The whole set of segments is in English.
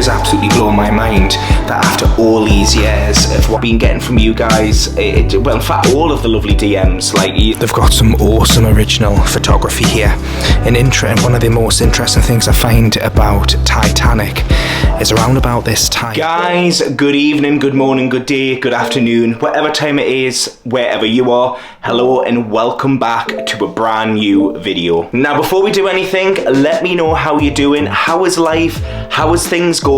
does absolutely blow my mind that after all these years of what I've been getting from you guys, well, in fact, all of the lovely DMs, like, they've got some awesome original photography here. And one of the most interesting things I find about Titanic is around about this time. Guys, good evening, good morning, good day, good afternoon, whatever time it is, wherever you are, hello and welcome back to a brand new video. Now, before we do anything, let me know how you're doing. How is life? How is things going?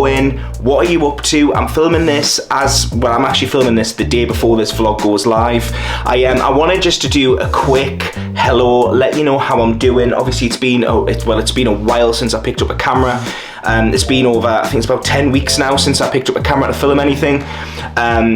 What are you up to? I'm filming this I'm actually filming this the day before this vlog goes live. I wanted just to do a quick hello, let you know how I'm doing. Obviously it's been a while since I picked up a camera. It's been over, I think it's about 10 weeks now since I picked up a camera to film anything.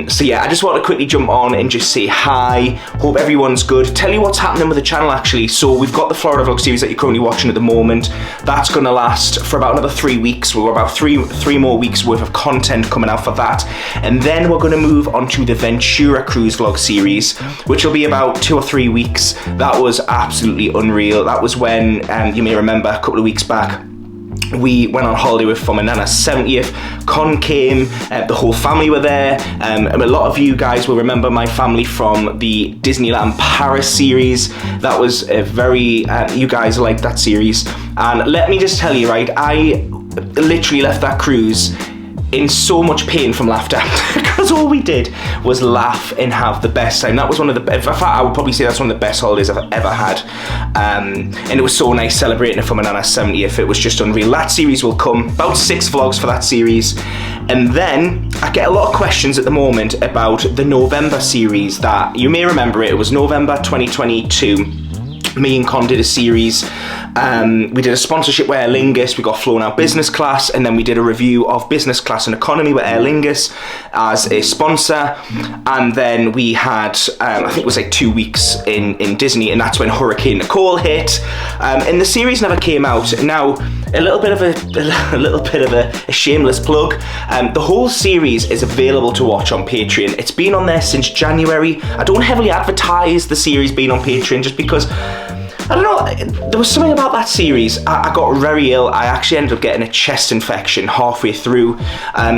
So yeah, I just want to quickly jump on and just say hi. Hope everyone's good. Tell you what's happening with the channel actually. So we've got the Florida vlog series that you're currently watching at the moment. That's going to last for about another 3 weeks. We've got about three more weeks worth of content coming out for that. And then we're going to move on to the Ventura Cruise vlog series, which will be about 2 or 3 weeks. That was absolutely unreal. That was when, you may remember, a couple of weeks back, we went on holiday for my Nana's 70th. Con came, the whole family were there. A lot of you guys will remember my family from the Disneyland Paris series. That was a very, you guys liked that series. And let me just tell you, right, I literally left that cruise in so much pain from laughter because all we did was laugh and have the best time. That was one of the, in fact, I would probably say that's one of the best holidays I've ever had. And it was so nice celebrating it for my Nana's 70th. It was just unreal. That series will come, about 6 vlogs for that series. And then I get a lot of questions at the moment about the November series that you may remember it was November 2022. Me and Con did a series. We did a sponsorship with Aer Lingus. We got flown out business class, and then we did a review of business class and economy with Aer Lingus as a sponsor. And then we had, I think it was like 2 weeks in Disney, and that's when Hurricane Nicole hit. And the series never came out. Now, a little bit of a shameless plug. The whole series is available to watch on Patreon. It's been on there since January. I don't heavily advertise the series being on Patreon just because, I don't know, there was something about that series. I got very ill. I actually ended up getting a chest infection halfway through.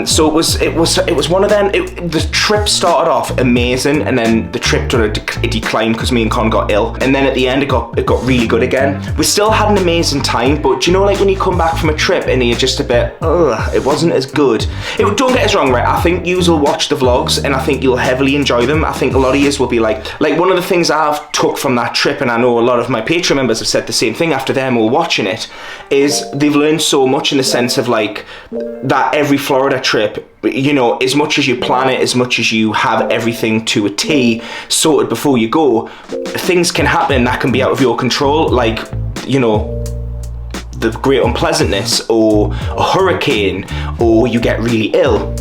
So it was one of them. The trip started off amazing, and then the trip did a decline because me and Con got ill. And then at the end, it got really good again. We still had an amazing time, but you know, like when you come back from a trip and you're just a bit, it wasn't as good. Don't get us wrong, right? I think yous will watch the vlogs, and I think you'll heavily enjoy them. I think a lot of yous will be like one of the things I've took from that trip, and I know a lot of my Patreon members have said the same thing after them all watching it, is they've learned so much in the sense of like that every Florida trip, you know, as much as you plan it, as much as you have everything to a T sorted before you go, things can happen that can be out of your control, like, you know, the great unpleasantness or a hurricane, or you get really ill.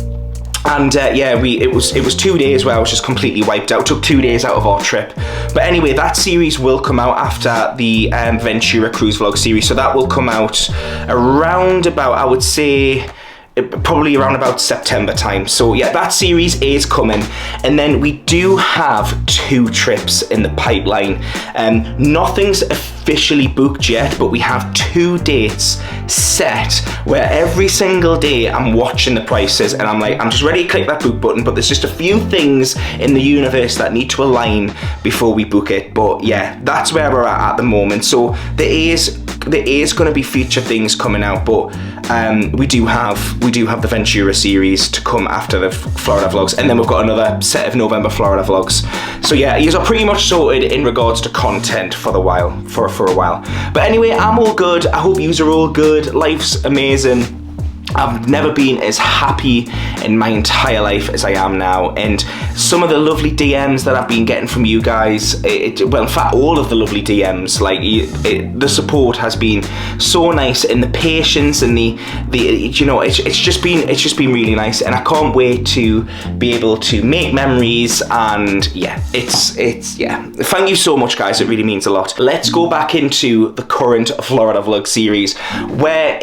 And yeah, it was 2 days where I was just completely wiped out. It took 2 days out of our trip. But anyway, that series will come out after the Ventura Cruise vlog series. So that will come out around about, I would say, probably around about September time. So yeah, that series is coming. And then we do have 2 trips in the pipeline. Nothing's officially booked yet, but we have 2 dates set where every single day I'm watching the prices and I'm like, I'm just ready to click that book button, but there's just a few things in the universe that need to align before we book it. But yeah, that's where we're at the moment. So there is going to be future things coming out, but we do have the Ventura series to come after the Florida vlogs, and then we've got another set of November Florida vlogs. So yeah, you are pretty much sorted in regards to content for a while. But anyway, I'm all good. I hope yous are all good. Life's amazing. I've never been as happy in my entire life as I am now, and some of the lovely DMs that I've been getting from you guys, well, in fact, all of the lovely DMs, like the support has been so nice, and the patience and the you know, it's just been really nice, and I can't wait to be able to make memories. And yeah, yeah, thank you so much, guys. It really means a lot. Let's go back into the current Florida vlog series, where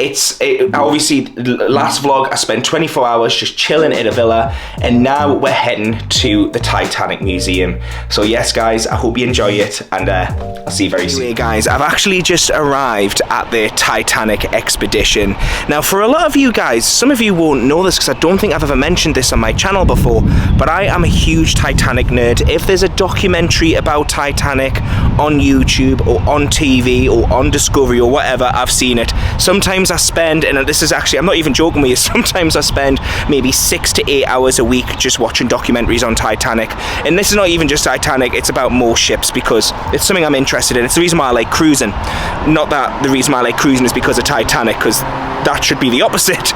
obviously last vlog I spent 24 hours just chilling in a villa, and now we're heading to the Titanic Museum. So yes guys, I hope you enjoy it, and I'll see you very soon. Anyway guys, I've actually just arrived at the Titanic Expedition. Now for a lot of you guys, some of you won't know this because I don't think I've ever mentioned this on my channel before, but I am a huge Titanic nerd. If there's a documentary about Titanic on YouTube or on TV or on Discovery or whatever, I've seen it. Sometimes I spend, and this is actually, I'm not even joking with you, sometimes I spend maybe 6 to 8 hours a week just watching documentaries on Titanic. And this is not even just Titanic, it's about more ships because it's something I'm interested in. It's the reason why I like cruising. Not that the reason why I like cruising is because of Titanic, because that should be the opposite.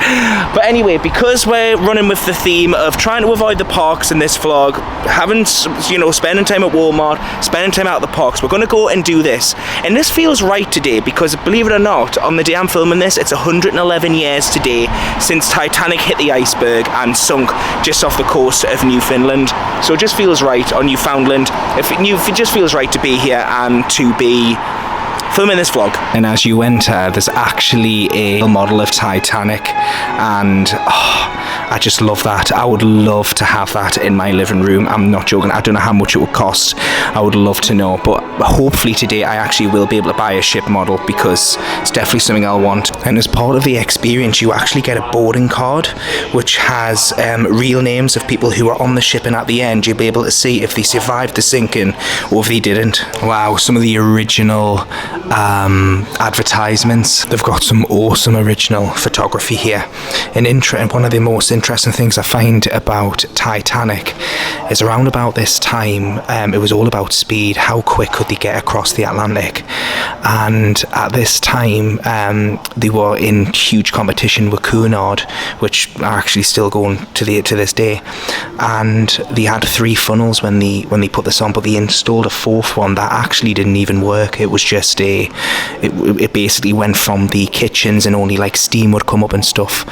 But anyway, because we're running with the theme of trying to avoid the parks in this vlog, having, you know, spending time at Walmart, spending time out at the parks, we're going to go and do this. And this feels right today because, believe it or not, on the day I'm filming this, it's 111 years today since Titanic hit the iceberg and sunk just off the coast of Newfoundland. So it just feels right, on Newfoundland, it just feels right to be here and to be filming this vlog. And as you enter, there's actually a model of Titanic, and I just love that. I would love to have that in my living room. I'm not joking. I don't know how much it would cost. I would love to know, but hopefully today I actually will be able to buy a ship model because it's definitely something I'll want. And as part of the experience, you actually get a boarding card which has real names of people who are on the ship, and at the end you'll be able to see if they survived the sinking or if they didn't. Wow, some of the original advertisements. They've got some awesome original photography here. And one of the most interesting things I find about Titanic is around about this time, it was all about speed. How quick could they get across the Atlantic? And at this time, they were in huge competition with Cunard, which are actually still going to this day. And they had 3 funnels when they put this on, but they installed a 4th one that actually didn't even work. It was just it basically went from the kitchens and only like steam would come up and stuff.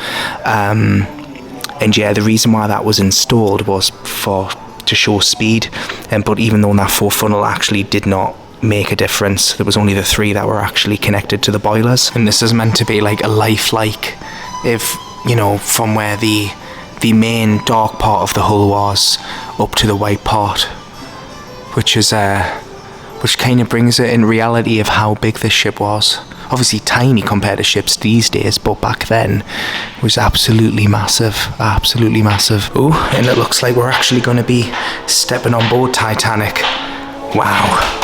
And yeah, the reason why that was installed was to show speed. But even though that 4th funnel actually did not make a difference, there was only the 3 that were actually connected to the boilers. And this is meant to be like a lifelike, if you know, from where the main dark part of the hull was up to the white part, which kind of brings it in reality of how big this ship was. Obviously tiny compared to ships these days, but back then it was absolutely massive, absolutely massive. Oh, and it looks like we're actually going to be stepping on board Titanic. Wow.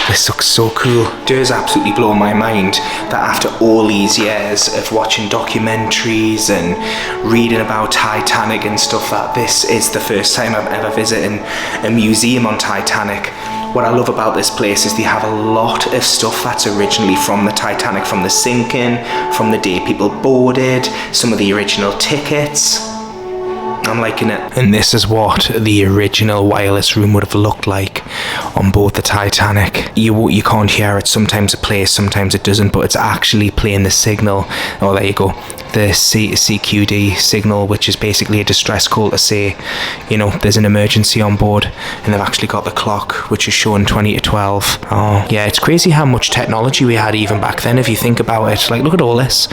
This looks so cool. It does absolutely blow my mind that after all these years of watching documentaries and reading about Titanic and stuff, that this is the first time I'm ever visiting a museum on Titanic. What I love about this place is they have a lot of stuff that's originally from the Titanic, from the sinking, from the day people boarded, some of the original tickets. I'm liking it. And this is what the original wireless room would have looked like on board the Titanic. You can't hear it. Sometimes it plays, sometimes it doesn't, but it's actually playing the signal. Oh, there you go. The CQD signal, which is basically a distress call to say, you know, there's an emergency on board. And they've actually got the clock, which is showing 20 to 12. Oh, yeah, it's crazy how much technology we had even back then, if you think about it. Like, look at all this.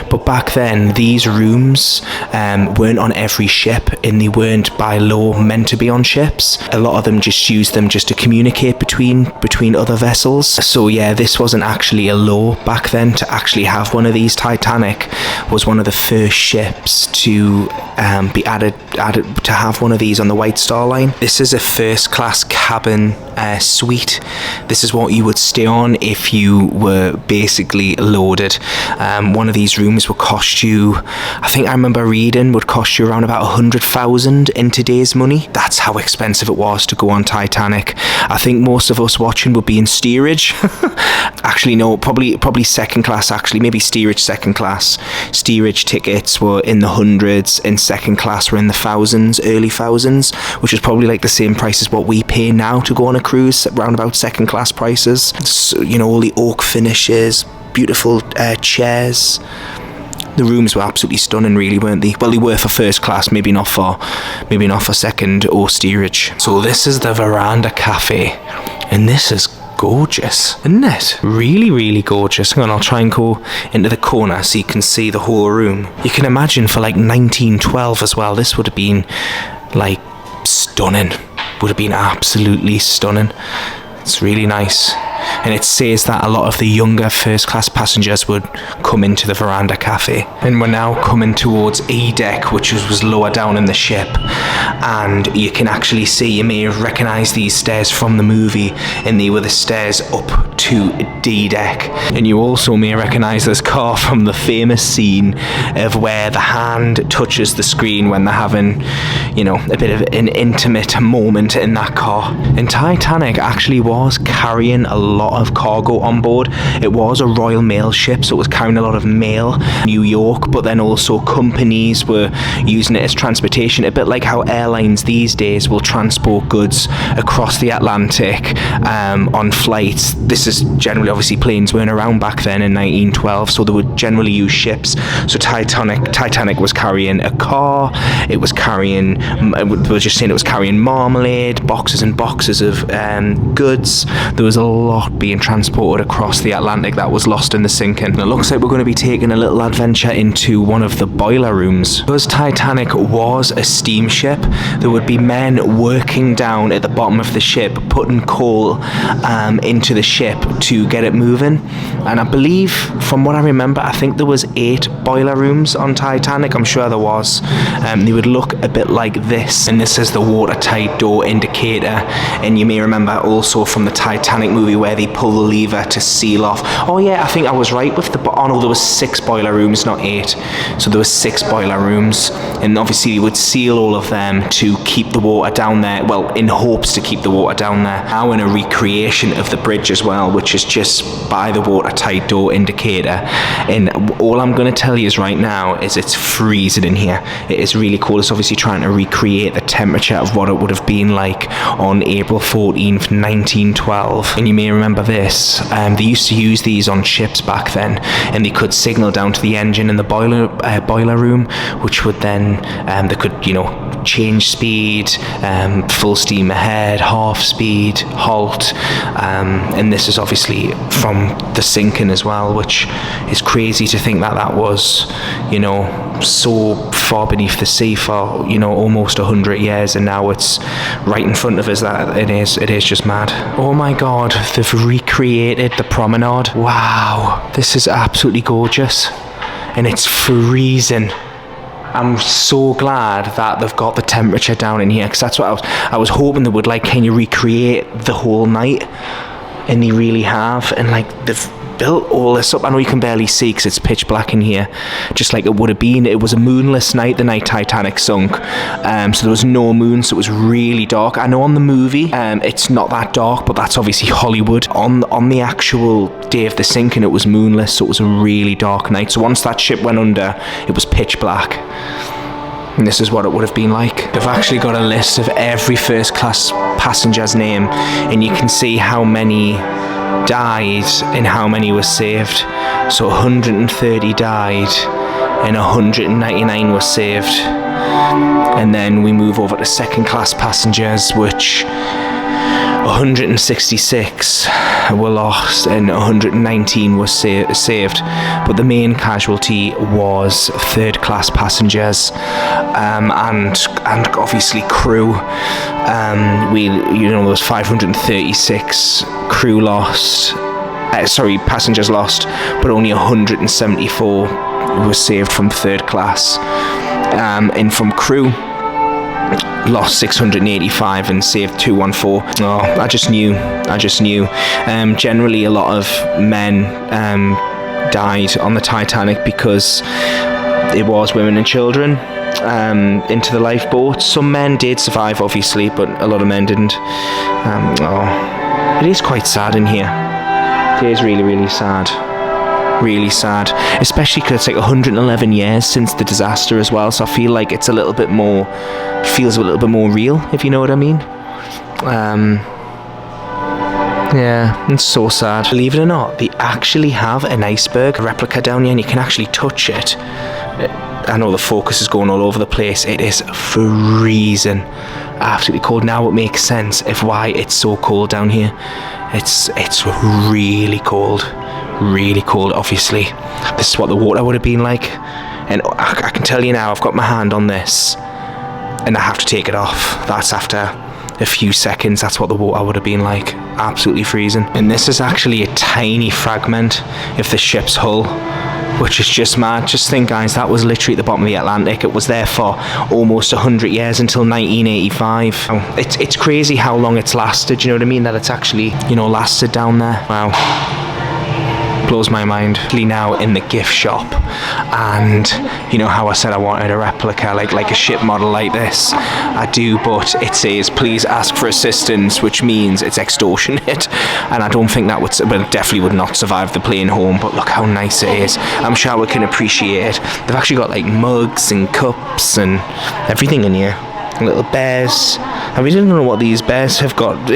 But back then, these rooms weren't on every ship, and they weren't by law meant to be on ships. A lot of them just used them just to communicate between other vessels. So yeah, this wasn't actually a law back then to actually have one of these. Titanic was one of the first ships to be added to have one of these on the White Star Line. This is a first class cabin suite. This is what you would stay on if you were basically loaded. One of these rooms would cost you, I think I remember reading, would cost you around about 100,000 in today's money. That's how expensive it was to go on Titanic. I think most of us watching would be in steerage. Actually no, probably second class, actually maybe steerage second class. Steerage tickets were in the hundreds and second class were in the thousands, early thousands, which is probably like the same price as what we pay now to go on a cruise, around about second class prices. So, you know, all the oak finishes, beautiful chairs. The rooms were absolutely stunning, really, weren't they? Well, they were for first class, maybe not for second or steerage. So this is the veranda cafe, and this is gorgeous, isn't it? Really, really gorgeous. Hang on, I'll try and go into the corner so you can see the whole room. You can imagine for like 1912 as well, this would have been like stunning. Would have been absolutely stunning. It's really nice. And it says that a lot of the younger first class passengers would come into the veranda cafe. And we're now coming towards E deck, which was lower down in the ship, and you can actually see, you may recognize these stairs from the movie, and they were the stairs up to D deck. And you also may recognize this car from the famous scene of where the hand touches the screen when they're having, you know, a bit of an intimate moment in that car. And Titanic actually was carrying a lot of cargo on board. It was a Royal Mail ship, so it was carrying a lot of mail, New York, but then also companies were using it as transportation, a bit like how airlines these days will transport goods across the Atlantic on flights. This is generally, obviously planes weren't around back then in 1912, so they would generally use ships. So Titanic was carrying a car, it was carrying, we were just saying it was carrying marmalade, boxes and boxes of goods. There was a lot being transported across the Atlantic that was lost in the sinking. And it looks like we're going to be taking a little adventure into one of the boiler rooms. Because Titanic was a steamship, there would be men working down at the bottom of the ship, putting coal into the ship to get it moving. And I believe, from what I remember, I think there was 8 boiler rooms on Titanic. I'm sure there was. They would look a bit like this, and this is the watertight door indicator. And you may remember also from the Titanic movie where they pull the lever to seal off. Oh yeah, I think I was right with the, oh no, there was 6 boiler rooms, not 8. So there was 6 boiler rooms, and obviously you would seal all of them to keep the water down there, well, in hopes to keep the water down there. Now in a recreation of the bridge as well, which is just by the watertight door indicator. And all I'm going to tell you is right now is it's freezing in here. It is really cold. It's obviously trying to recreate the temperature of what it would have been like on April 14th, 1912. And you may remember this. They used to use these on ships back then, and they could signal down to the engine in the boiler room, which would then, they could, you know, change speed, full steam ahead, half speed, halt, and this is obviously from the sinking as well, which is crazy to think that that was, you know, so far beneath the sea for, you know, almost 100 years, and now it's right in front of us. That it is just mad. Oh my god, they've recreated the promenade. Wow, this is absolutely gorgeous, and it's freezing. I'm so glad that they've got the temperature down in here, because that's what I was hoping they would, like, can you recreate the whole night, and they really have. And like, they've built all this up. I know you can barely see because it's pitch black in here, just like it would have been. It was a moonless night the night Titanic sunk, so there was no moon, so it was really dark. I know on the movie it's not that dark, but that's obviously Hollywood. On the actual day of the sinking, it was moonless, so it was a really dark night. So once that ship went under, it was pitch black. And this is what it would have been like. They've actually got a list of every first class passenger's name, and you can see how many died and how many were saved. So 130 died and 199 were saved. And then we move over to second class passengers, which 166 were lost and 119 were saved, but the main casualty was third class passengers, and obviously crew. There was 536 crew lost, passengers lost, but only 174 were saved from third class, and from crew lost 685 and saved 214. Oh, I just knew. Generally a lot of men died on the Titanic because it was women and children into the lifeboats. Some men did survive, obviously, but a lot of men didn't. It is quite sad in here. It is really, really sad. Really sad, especially because it's like 111 years since the disaster as well, so I feel like it's feels a little bit more real, if you know what I mean. Yeah, it's so sad. Believe it or not, they actually have an iceberg replica down here, and you can actually touch it. I know the focus is going all over the place. It is freezing, absolutely cold. Now it makes sense of why it's so cold down here. It's really cold, obviously. This is what the water would have been like, and I can tell you now, I've got my hand on this and I have to take it off. That's after a few seconds. That's what the water would have been like, absolutely freezing. And this is actually a tiny fragment of the ship's hull, which is just mad. Just think, guys, that was literally at the bottom of the Atlantic. It was there for almost 100 years, until 1985. It's crazy how long it's lasted, you know what I mean? That it's actually, you know, lasted down there. Wow. Blows my mind. Now in the gift shop, and you know how I said I wanted a replica, like a ship model like this. I do, but it says please ask for assistance, which means it's extortionate, and I don't think that would, well, it definitely would not survive the plane home. But look how nice it is. I'm sure we can appreciate it. They've actually got like mugs and cups and everything in here. Little bears. I really don't know what these bears have got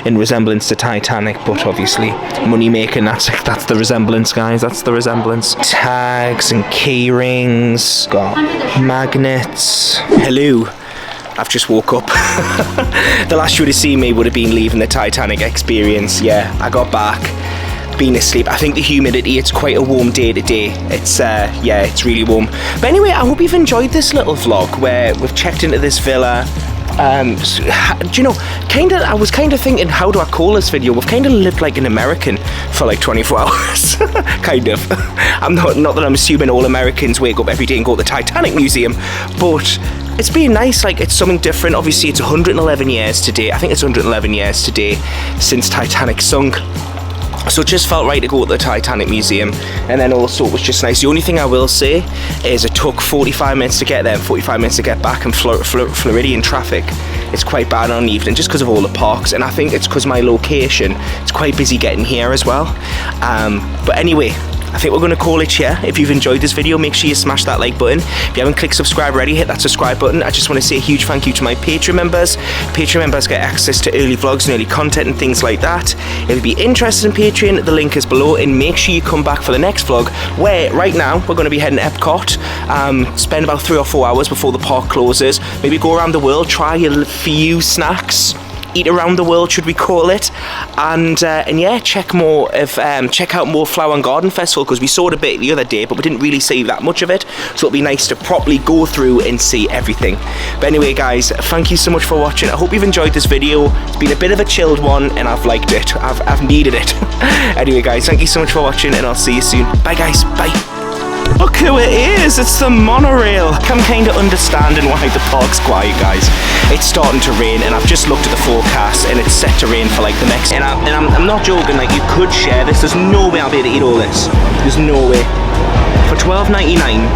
in resemblance to Titanic, but obviously money making, that's the resemblance, guys. That's the resemblance. Tags and key rings. Got magnets. Hello. I've just woke up. The last you would have seen me would have been leaving the Titanic experience. Yeah, I got back, been asleep. I think the humidity, it's quite a warm day today. It's yeah, it's really warm. But anyway, I hope you've enjoyed this little vlog where we've checked into this villa. Do you know, I was kind of thinking, how do I call this video? We've kind of lived like an American for like 24 hours. Kind of. I'm not that I'm assuming all Americans wake up every day and go to the Titanic Museum, but it's been nice. Like, it's something different. Obviously, it's 111 years today. I think it's 111 years today since Titanic sunk. So it just felt right to go to the Titanic Museum, and then also it was just nice. The only thing I will say is it took 45 minutes to get there and 45 minutes to get back, and Floridian traffic, it's quite bad on an evening just because of all the parks, and I think it's because my location, it's quite busy getting here as well. But anyway, I think we're going to call it here. If you've enjoyed this video, make sure you smash that like button. If you haven't clicked subscribe already, hit that subscribe button. I just want to say a huge thank you to my Patreon members. Patreon members get access to early vlogs and early content and things like that. If you'd be interested in Patreon, the link is below, and make sure you come back for the next vlog, where right now we're going to be heading to Epcot, spend about 3 or 4 hours before the park closes, maybe go around the world, try a few snacks, eat around the world, should we call it, and yeah, check out more Flower and Garden Festival, because we saw it a bit the other day, but we didn't really see that much of it, so it'll be nice to properly go through and see everything. But anyway, guys, thank you so much for watching. I hope you've enjoyed this video. It's been a bit of a chilled one, and I've liked it. I've needed it. Anyway, guys, thank you so much for watching, and I'll see you soon. Bye, guys. Bye. Look who it is, it's the monorail. I'm kind of understanding why the park's quiet, guys. It's starting to rain, and I've just looked at the forecast, and it's set to rain for like the next, and I'm not joking, like, you could share this. There's no way I'll be able to eat all this. There's no way. For $12.99,